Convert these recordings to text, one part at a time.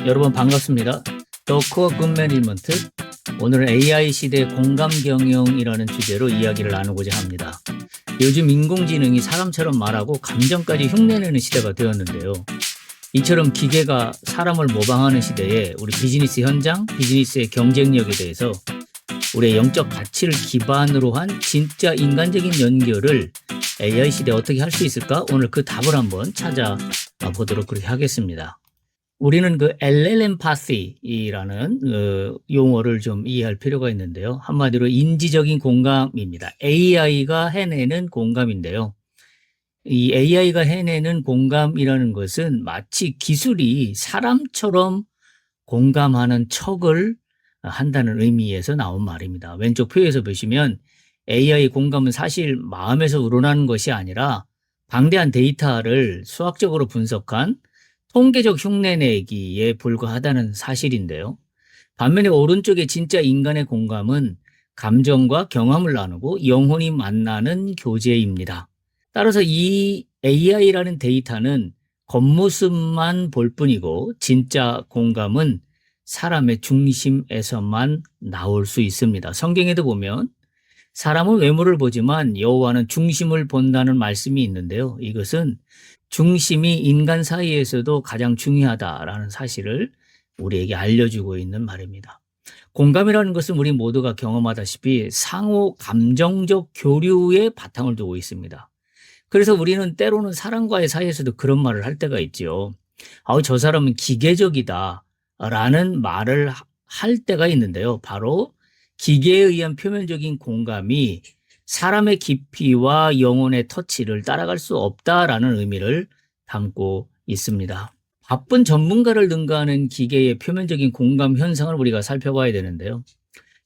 여러분 반갑습니다. 더 코어 굿 매니지먼트. 오늘은 AI 시대 공감 경영이라는 주제로 이야기를 나누고자 합니다. 요즘 인공지능이 사람처럼 말하고 감정까지 흉내내는 시대가 되었는데요. 이처럼 기계가 사람을 모방하는 시대에 우리 비즈니스 현장, 비즈니스의 경쟁력에 대해서 우리의 영적 가치를 기반으로 한 진짜 인간적인 연결을 AI 시대에 어떻게 할 수 있을까? 오늘 그 답을 한번 찾아보도록 그렇게 하겠습니다. 우리는 그 LLM파시라는 용어를 좀 이해할 필요가 있는데요. 한마디로 인지적인 공감입니다. AI가 해내는 공감인데요. 이 AI가 해내는 공감이라는 것은 마치 기술이 사람처럼 공감하는 척을 한다는 의미에서 나온 말입니다. 왼쪽 표에서 보시면 AI 공감은 사실 마음에서 우러나는 것이 아니라 방대한 데이터를 수학적으로 분석한 통계적 흉내내기에 불과하다는 사실인데요. 반면에 오른쪽에 진짜 인간의 공감은 감정과 경험을 나누고 영혼이 만나는 교제입니다. 따라서 이 AI라는 데이터는 겉모습만 볼 뿐이고 진짜 공감은 사람의 중심에서만 나올 수 있습니다. 성경에도 보면 사람은 외모를 보지만 여호와는 중심을 본다는 말씀이 있는데요. 이것은 중심이 인간 사이에서도 가장 중요하다라는 사실을 우리에게 알려주고 있는 말입니다. 공감이라는 것은 우리 모두가 경험하다시피 상호 감정적 교류의 바탕을 두고 있습니다. 그래서 우리는 때로는 사람과의 사이에서도 그런 말을 할 때가 있죠. 저 사람은 기계적이다 라는 말을 할 때가 있는데요. 바로 기계에 의한 표면적인 공감이 사람의 깊이와 영혼의 터치를 따라갈 수 없다라는 의미를 담고 있습니다. 바쁜 전문가를 능가하는 기계의 표면적인 공감 현상을 우리가 살펴봐야 되는데요.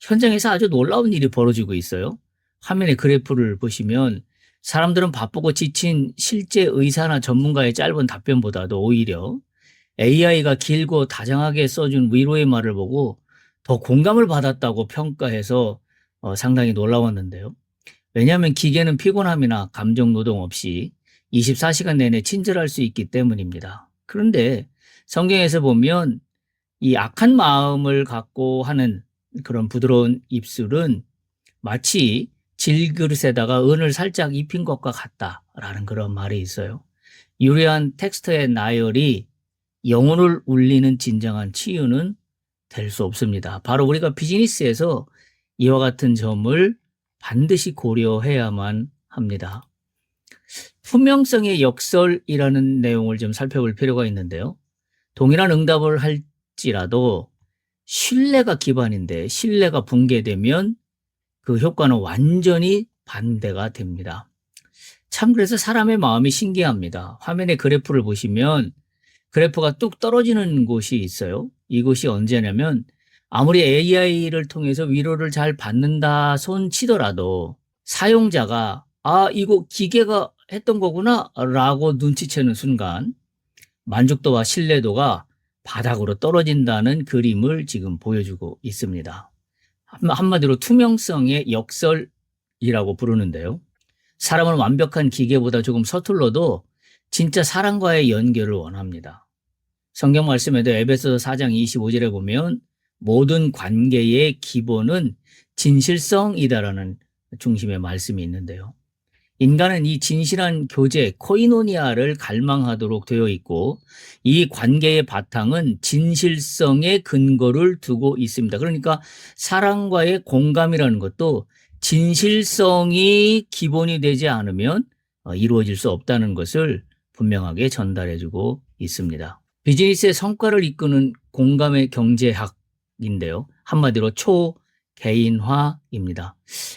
현장에서 아주 놀라운 일이 벌어지고 있어요. 화면의 그래프를 보시면 사람들은 바쁘고 지친 실제 의사나 전문가의 짧은 답변보다도 오히려 AI가 길고 다정하게 써준 위로의 말을 보고 더 공감을 받았다고 평가해서 상당히 놀라웠는데요. 왜냐하면 기계는 피곤함이나 감정 노동 없이 24시간 내내 친절할 수 있기 때문입니다. 그런데 성경에서 보면 이 악한 마음을 갖고 하는 그런 부드러운 입술은 마치 질그릇에다가 은을 살짝 입힌 것과 같다라는 그런 말이 있어요. 유려한 텍스트의 나열이 영혼을 울리는 진정한 치유는 될 수 없습니다. 바로 우리가 비즈니스에서 이와 같은 점을 반드시 고려해야만 합니다. 투명성의 역설이라는 내용을 좀 살펴볼 필요가 있는데요. 동일한 응답을 할지라도 신뢰가 기반인데 신뢰가 붕괴되면 그 효과는 완전히 반대가 됩니다. 참 그래서 사람의 마음이 신기합니다. 화면의 그래프를 보시면 그래프가 뚝 떨어지는 곳이 있어요. 이곳이 언제냐면 아무리 AI를 통해서 위로를 잘 받는다 손 치더라도 사용자가 이거 기계가 했던 거구나 라고 눈치채는 순간 만족도와 신뢰도가 바닥으로 떨어진다는 그림을 지금 보여주고 있습니다. 한마디로 투명성의 역설이라고 부르는데요. 사람은 완벽한 기계보다 조금 서툴러도 진짜 사람과의 연결을 원합니다. 성경 말씀에도 에베소서 4장 25절에 보면 모든 관계의 기본은 진실성이다라는 중심의 말씀이 있는데요. 인간은 이 진실한 교제, 코이노니아를 갈망하도록 되어 있고 이 관계의 바탕은 진실성의 근거를 두고 있습니다. 그러니까 사랑과의 공감이라는 것도 진실성이 기본이 되지 않으면 이루어질 수 없다는 것을 분명하게 전달해주고 있습니다. 비즈니스의 성과를 이끄는 공감의 경제학인데요. 한마디로 초개인화입니다.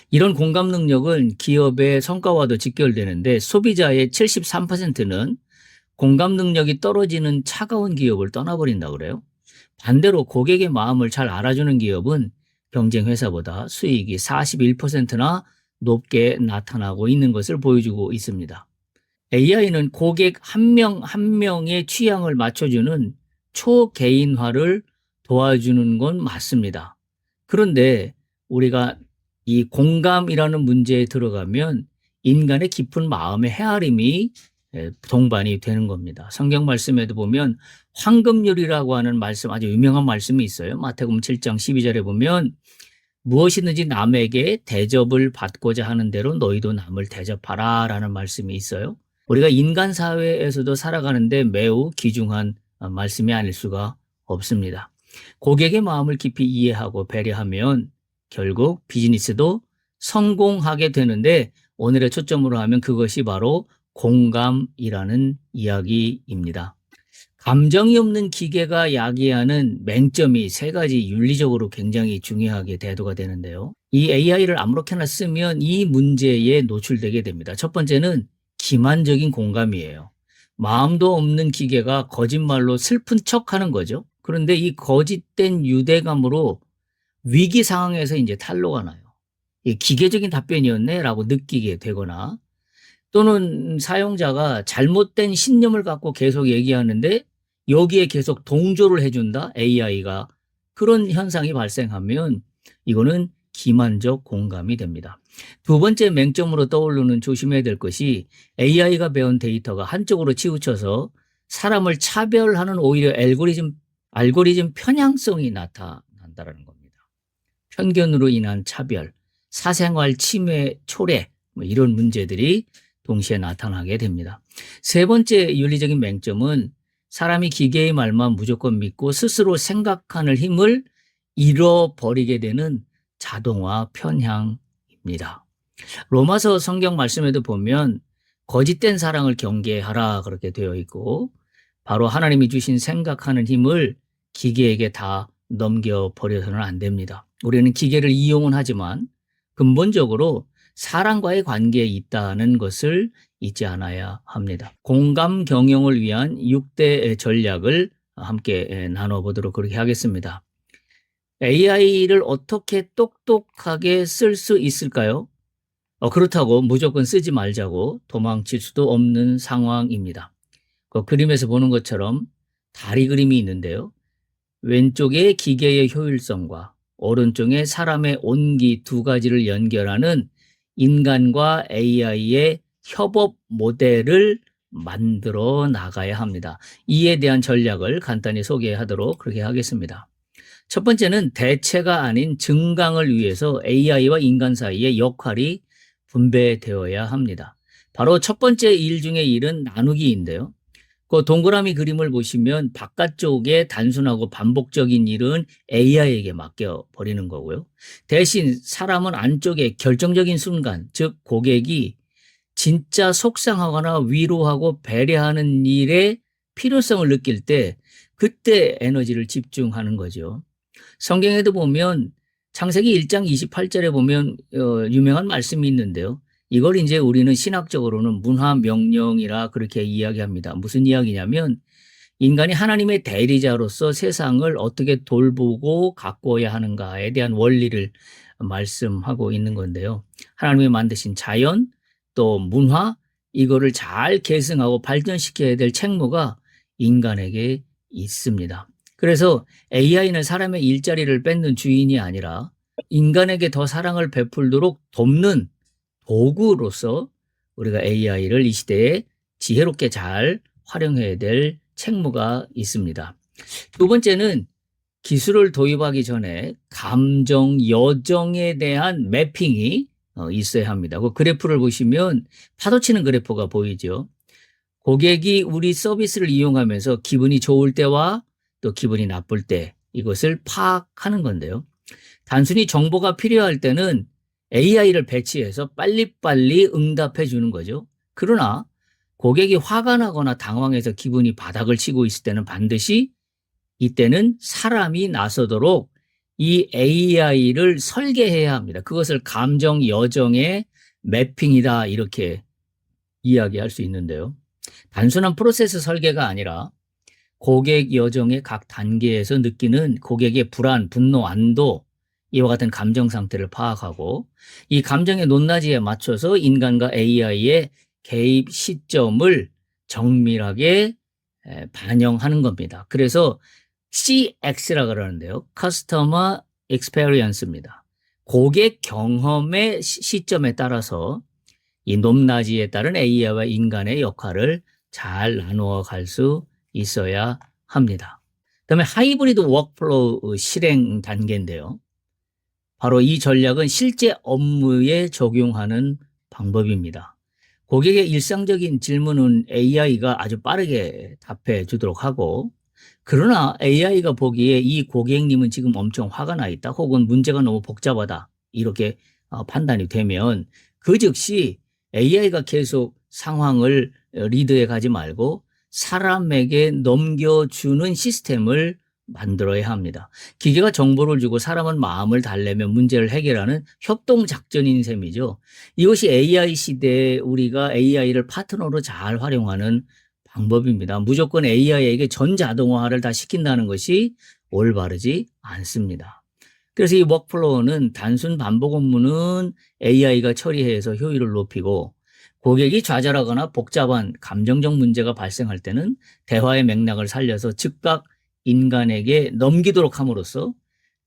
이런 공감 능력은 기업의 성과와도 직결되는데 소비자의 73%는 공감 능력이 떨어지는 차가운 기업을 떠나버린다고 그래요. 반대로 고객의 마음을 잘 알아주는 기업은 경쟁 회사보다 수익이 41%나 높게 나타나고 있는 것을 보여주고 있습니다. AI는 고객 한 명 한 명의 취향을 맞춰주는 초개인화를 도와주는 건 맞습니다. 그런데 우리가 이 공감이라는 문제에 들어가면 인간의 깊은 마음의 헤아림이 동반이 되는 겁니다. 성경 말씀에도 보면 황금률이라고 하는 말씀, 아주 유명한 말씀이 있어요. 마태복음 7장 12절에 보면 무엇이든지 남에게 대접을 받고자 하는 대로 너희도 남을 대접하라 라는 말씀이 있어요. 우리가 인간 사회에서도 살아가는데 매우 귀중한 말씀이 아닐 수가 없습니다. 고객의 마음을 깊이 이해하고 배려하면 결국 비즈니스도 성공하게 되는데, 오늘의 초점으로 하면 그것이 바로 공감이라는 이야기입니다. 감정이 없는 기계가 야기하는 맹점이 세 가지 윤리적으로 굉장히 중요하게 대두가 되는데요. 이 AI를 아무렇게나 쓰면 이 문제에 노출되게 됩니다. 첫 번째는 기만적인 공감이에요. 마음도 없는 기계가 거짓말로 슬픈 척하는 거죠. 그런데 이 거짓된 유대감으로 위기 상황에서 이제 탄로가 나요. 이 기계적인 답변이었네라고 느끼게 되거나, 또는 사용자가 잘못된 신념을 갖고 계속 얘기하는데 여기에 계속 동조를 해준다, AI가. 그런 현상이 발생하면 이거는 기만적 공감이 됩니다. 두 번째 맹점으로 떠오르는 조심해야 될 것이, AI가 배운 데이터가 한쪽으로 치우쳐서 사람을 차별하는 오히려 알고리즘 편향성이 나타난다는 겁니다. 편견으로 인한 차별, 사생활 침해, 초래, 이런 문제들이 동시에 나타나게 됩니다. 세 번째 윤리적인 맹점은 사람이 기계의 말만 무조건 믿고 스스로 생각하는 힘을 잃어버리게 되는 자동화 편향입니다. 로마서 성경 말씀에도 보면 거짓된 사랑을 경계하라 그렇게 되어 있고, 바로 하나님이 주신 생각하는 힘을 기계에게 다 넘겨버려서는 안 됩니다. 우리는 기계를 이용은 하지만 근본적으로 사람과의 관계에 있다는 것을 잊지 않아야 합니다. 공감 경영을 위한 6대 전략을 함께 나눠보도록 그렇게 하겠습니다. AI를 어떻게 똑똑하게 쓸 수 있을까요? 그렇다고 무조건 쓰지 말자고 도망칠 수도 없는 상황입니다. 그 그림에서 보는 것처럼 다리 그림이 있는데요. 왼쪽에 기계의 효율성과 오른쪽에 사람의 온기 두 가지를 연결하는 인간과 AI의 협업 모델을 만들어 나가야 합니다. 이에 대한 전략을 간단히 소개하도록 그렇게 하겠습니다. 첫 번째는 대체가 아닌 증강을 위해서 AI와 인간 사이의 역할이 분배되어야 합니다. 바로 첫 번째 일 중에 일은 나누기인데요. 그 동그라미 그림을 보시면 바깥쪽에 단순하고 반복적인 일은 AI에게 맡겨버리는 거고요. 대신 사람은 안쪽에 결정적인 순간, 즉 고객이 진짜 속상하거나 위로하고 배려하는 일에 필요성을 느낄 때 그때 에너지를 집중하는 거죠. 성경에도 보면 창세기 1장 28절에 보면 유명한 말씀이 있는데요. 이걸 이제 우리는 신학적으로는 문화 명령이라 그렇게 이야기합니다. 무슨 이야기냐면 인간이 하나님의 대리자로서 세상을 어떻게 돌보고 가꿔야 하는가에 대한 원리를 말씀하고 있는 건데요. 하나님이 만드신 자연 또 문화, 이거를 잘 계승하고 발전시켜야 될 책무가 인간에게 있습니다. 그래서 AI는 사람의 일자리를 뺏는 주인이 아니라 인간에게 더 사랑을 베풀도록 돕는 도구로서 우리가 AI를 이 시대에 지혜롭게 잘 활용해야 될 책무가 있습니다. 두 번째는 기술을 도입하기 전에 감정, 여정에 대한 매핑이 있어야 합니다. 그 그래프를 보시면 파도치는 그래프가 보이죠. 고객이 우리 서비스를 이용하면서 기분이 좋을 때와 또 기분이 나쁠 때 이것을 파악하는 건데요. 단순히 정보가 필요할 때는 AI를 배치해서 빨리빨리 응답해 주는 거죠. 그러나 고객이 화가 나거나 당황해서 기분이 바닥을 치고 있을 때는 반드시 이때는 사람이 나서도록 이 AI를 설계해야 합니다. 그것을 감정 여정의 매핑이다 이렇게 이야기할 수 있는데요. 단순한 프로세스 설계가 아니라 고객 여정의 각 단계에서 느끼는 고객의 불안, 분노, 안도, 이와 같은 감정 상태를 파악하고 이 감정의 높낮이에 맞춰서 인간과 AI의 개입 시점을 정밀하게 반영하는 겁니다. 그래서 CX라고 그러는데요. Customer Experience입니다. 고객 경험의 시점에 따라서 이 높낮이에 따른 AI와 인간의 역할을 잘 나누어 갈 수 있어야 합니다. 그다음에 하이브리드 워크플로우 실행 단계인데요. 바로 이 전략은 실제 업무에 적용하는 방법입니다. 고객의 일상적인 질문은 AI가 아주 빠르게 답해 주도록 하고, 그러나 AI가 보기에 이 고객님은 지금 엄청 화가 나 있다, 혹은 문제가 너무 복잡하다, 이렇게 판단이 되면 그 즉시 AI가 계속 상황을 리드해 가지 말고 사람에게 넘겨주는 시스템을 만들어야 합니다. 기계가 정보를 주고 사람은 마음을 달래며 문제를 해결하는 협동작전인 셈이죠. 이것이 AI 시대에 우리가 AI를 파트너로 잘 활용하는 방법입니다. 무조건 AI에게 전자동화를 다 시킨다는 것이 올바르지 않습니다. 그래서 이 워크플로우는 단순 반복 업무는 AI가 처리해서 효율을 높이고, 고객이 좌절하거나 복잡한 감정적 문제가 발생할 때는 대화의 맥락을 살려서 즉각 인간에게 넘기도록 함으로써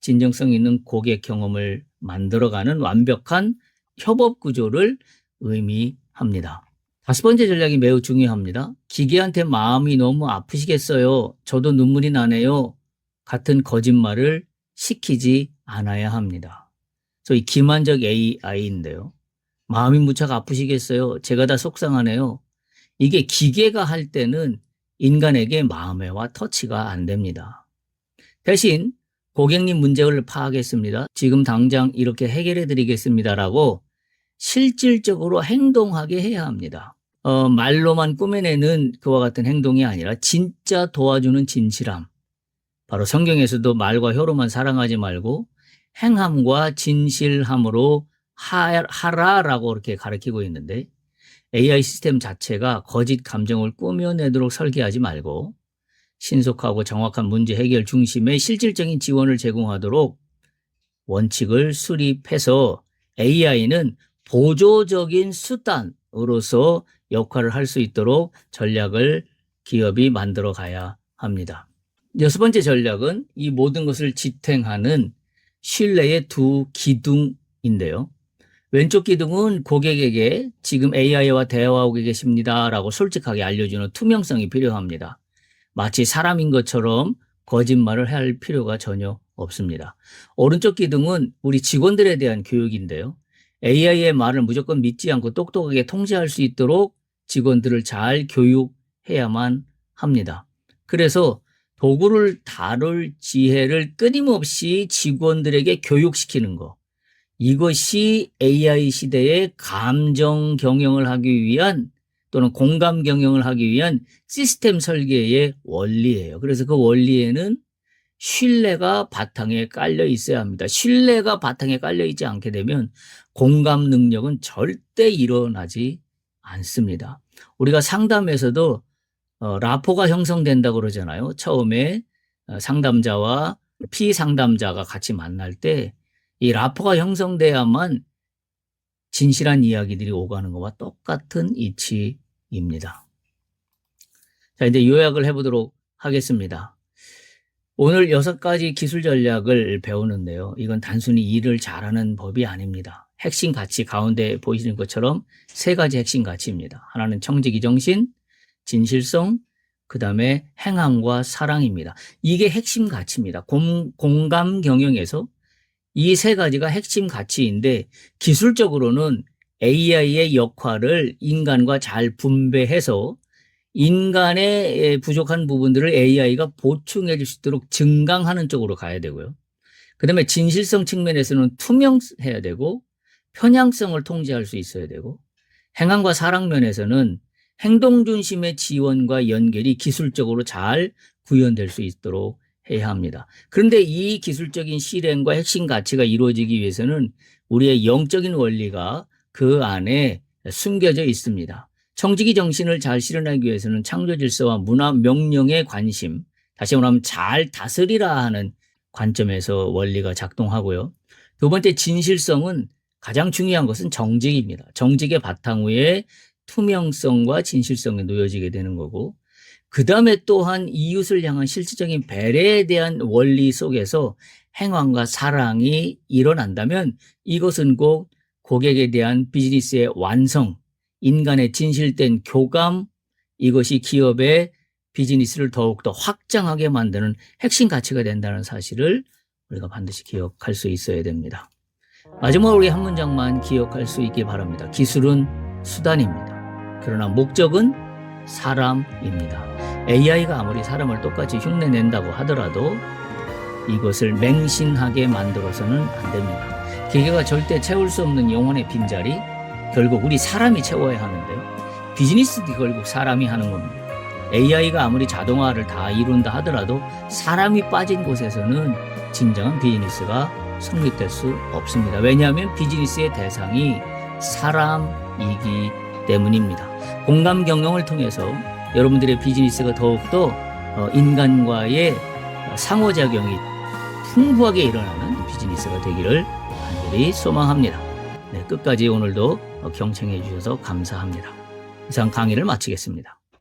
진정성 있는 고객 경험을 만들어가는 완벽한 협업 구조를 의미합니다. 5번째 전략이 매우 중요합니다. 기계한테 마음이 너무 아프시겠어요, 저도 눈물이 나네요 같은 거짓말을 시키지 않아야 합니다. 소위 기만적 AI인데요. 마음이 무척 아프시겠어요, 제가 다 속상하네요. 이게 기계가 할 때는 인간에게 마음의 와 터치가 안 됩니다. 대신 고객님 문제를 파악했습니다, 지금 당장 이렇게 해결해 드리겠습니다라고 실질적으로 행동하게 해야 합니다. 말로만 꾸며내는 그와 같은 행동이 아니라 진짜 도와주는 진실함. 바로 성경에서도 말과 혀로만 사랑하지 말고 행함과 진실함으로 하라라고 이렇게 가르치고 있는데, AI 시스템 자체가 거짓 감정을 꾸며내도록 설계하지 말고 신속하고 정확한 문제 해결 중심의 실질적인 지원을 제공하도록 원칙을 수립해서 AI는 보조적인 수단으로서 역할을 할 수 있도록 전략을 기업이 만들어 가야 합니다. 6번째 전략은 이 모든 것을 지탱하는 신뢰의 두 기둥인데요. 왼쪽 기둥은 고객에게 지금 AI와 대화하고 계십니다라고 솔직하게 알려주는 투명성이 필요합니다. 마치 사람인 것처럼 거짓말을 할 필요가 전혀 없습니다. 오른쪽 기둥은 우리 직원들에 대한 교육인데요. AI의 말을 무조건 믿지 않고 똑똑하게 통제할 수 있도록 직원들을 잘 교육해야만 합니다. 그래서 도구를 다룰 지혜를 끊임없이 직원들에게 교육시키는 것, 이것이 AI 시대의 감정 경영을 하기 위한, 또는 공감 경영을 하기 위한 시스템 설계의 원리예요. 그래서 그 원리에는 신뢰가 바탕에 깔려 있어야 합니다. 신뢰가 바탕에 깔려 있지 않게 되면 공감 능력은 절대 일어나지 않습니다. 우리가 상담에서도 라포가 형성된다고 그러잖아요. 처음에 상담자와 피상담자가 같이 만날 때 이 라포가 형성돼야만 진실한 이야기들이 오가는 것과 똑같은 이치입니다. 자, 이제 요약을 해보도록 하겠습니다. 오늘 6가지 기술 전략을 배우는데요. 이건 단순히 일을 잘하는 법이 아닙니다. 핵심 가치 가운데 보이시는 것처럼 3가지 핵심 가치입니다. 하나는 청지기 정신, 진실성, 그 다음에 행함과 사랑입니다. 이게 핵심 가치입니다. 공감 경영에서 이 3가지가 핵심 가치인데, 기술적으로는 AI의 역할을 인간과 잘 분배해서 인간의 부족한 부분들을 AI가 보충해 줄 수 있도록 증강하는 쪽으로 가야 되고요. 그 다음에 진실성 측면에서는 투명해야 되고 편향성을 통제할 수 있어야 되고, 행함과 사랑 면에서는 행동 중심의 지원과 연결이 기술적으로 잘 구현될 수 있도록 해야 합니다. 그런데 이 기술적인 실행과 핵심 가치가 이루어지기 위해서는 우리의 영적인 원리가 그 안에 숨겨져 있습니다. 청지기 정신을 잘 실현하기 위해서는 창조 질서와 문화 명령의 관심, 다시 말하면 잘 다스리라 하는 관점에서 원리가 작동하고요. 2번째, 진실성은 가장 중요한 것은 정직입니다. 정직의 바탕 위에 투명성과 진실성이 놓여지게 되는 거고, 그 다음에 또한 이웃을 향한 실질적인 배려에 대한 원리 속에서 행함과 사랑이 일어난다면 이것은 꼭 고객에 대한 비즈니스의 완성, 인간의 진실된 교감, 이것이 기업의 비즈니스를 더욱더 확장하게 만드는 핵심 가치가 된다는 사실을 우리가 반드시 기억할 수 있어야 됩니다. 마지막으로 우리 한 문장만 기억할 수 있기 바랍니다. 기술은 수단입니다. 그러나 목적은 사람입니다. AI가 아무리 사람을 똑같이 흉내낸다고 하더라도 이것을 맹신하게 만들어서는 안 됩니다. 기계가 절대 채울 수 없는 영혼의 빈자리, 결국 우리 사람이 채워야 하는데요. 비즈니스도 결국 사람이 하는 겁니다. AI가 아무리 자동화를 다 이룬다 하더라도 사람이 빠진 곳에서는 진정한 비즈니스가 성립될 수 없습니다. 왜냐하면 비즈니스의 대상이 사람이기 때문입니다. 공감 경영을 통해서 여러분들의 비즈니스가 더욱더 인간과의 상호작용이 풍부하게 일어나는 비즈니스가 되기를 간절히 소망합니다. 네, 끝까지 오늘도 경청해 주셔서 감사합니다. 이상 강의를 마치겠습니다.